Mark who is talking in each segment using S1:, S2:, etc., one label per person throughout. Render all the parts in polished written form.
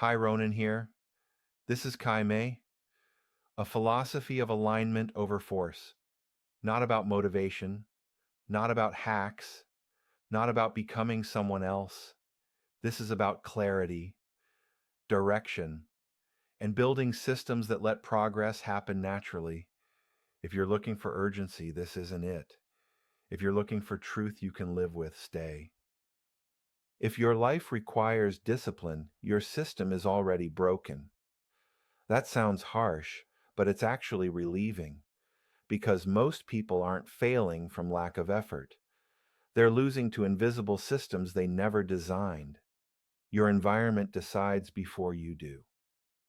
S1: Hi, Ronan here. This is Kai Mei, a philosophy of alignment over force. Not about motivation, not about hacks, not about becoming someone else. This is about clarity, direction, and building systems that let progress happen naturally. If you're looking for urgency, this isn't it. If you're looking for truth you can live with, stay. If your life requires discipline, your system is already broken. That sounds harsh, but it's actually relieving because most people aren't failing from lack of effort. They're losing to invisible systems they never designed. Your environment decides before you do.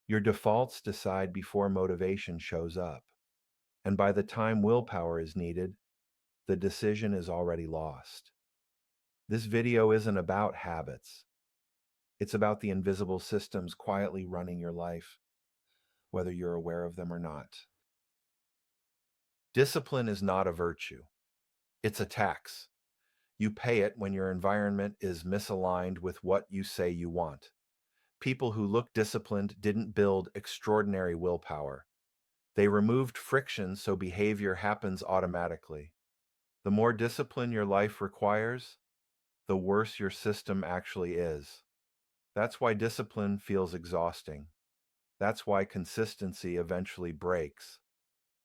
S1: Your defaults decide before motivation shows up. And by the time willpower is needed, the decision is already lost. This video isn't about habits. It's about the invisible systems quietly running your life, whether you're aware of them or not. Discipline is not a virtue. It's a tax. You pay it when your environment is misaligned with what you say you want. People who look disciplined didn't build extraordinary willpower. They removed friction so behavior happens automatically. The more discipline your life requires, the worse your system actually is. That's why discipline feels exhausting. That's why consistency eventually breaks.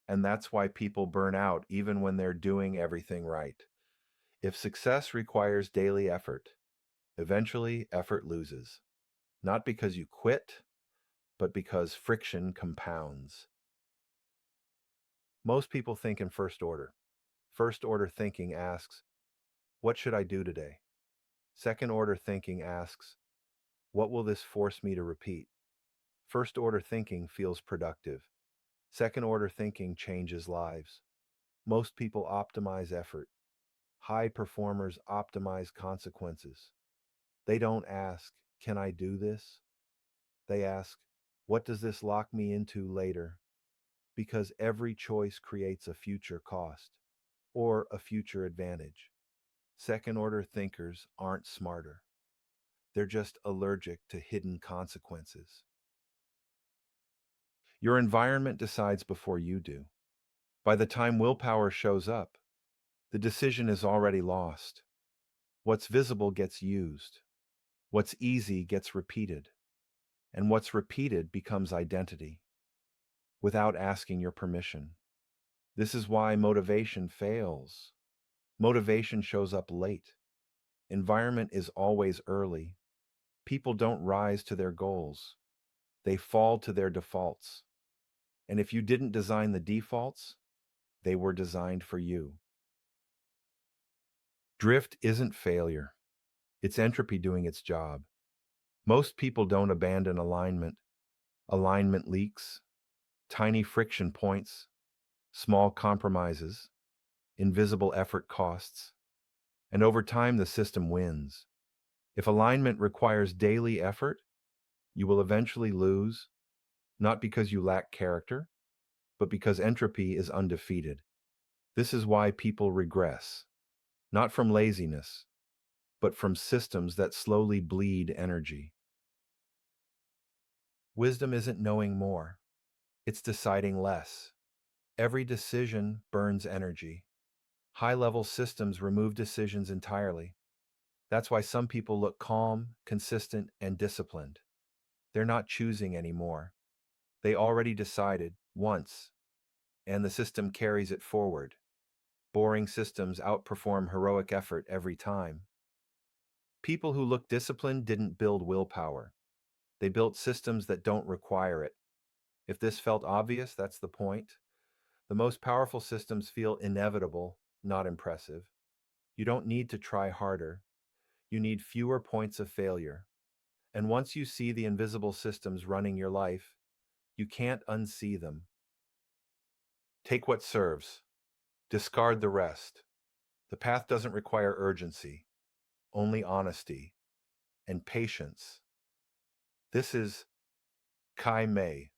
S1: And that's why people burn out even when they're doing everything right. If success requires daily effort, eventually effort loses. Not because you quit, but because friction compounds. Most people think in first order. First order thinking asks, what should I do today? Second order thinking asks, what will this force me to repeat? First order thinking feels productive. Second order thinking changes lives. Most people optimize effort. High performers optimize consequences. They don't ask, can I do this? They ask, what does this lock me into later? Because every choice creates a future cost or a future advantage. Second order thinkers aren't smarter. They're just allergic to hidden consequences. Your environment decides before you do. By the time willpower shows up, the decision is already lost. What's visible gets used. What's easy gets repeated. And what's repeated becomes identity without asking your permission. This is why motivation fails. Motivation shows up late. Environment is always early. People don't rise to their goals. They fall to their defaults. And if you didn't design the defaults, they were designed for you. Drift isn't failure. It's entropy doing its job. Most people don't abandon alignment. Alignment leaks, tiny friction points, small compromises, invisible effort costs, and over time the system wins. If alignment requires daily effort, you will eventually lose, not because you lack character, but because entropy is undefeated. This is why people regress, not from laziness, but from systems that slowly bleed energy. Wisdom isn't knowing more, it's deciding less. Every decision burns energy. High-level systems remove decisions entirely. That's why some people look calm, consistent, and disciplined. They're not choosing anymore. They already decided once, and the system carries it forward. Boring systems outperform heroic effort every time. People who look disciplined didn't build willpower. They built systems that don't require it. If this felt obvious, that's the point. The most powerful systems feel inevitable, not impressive. You don't need to try harder. You need fewer points of failure. And once you see the invisible systems running your life, you can't unsee them. Take what serves. Discard the rest. The path doesn't require urgency, only honesty and patience. This is Kai Mei.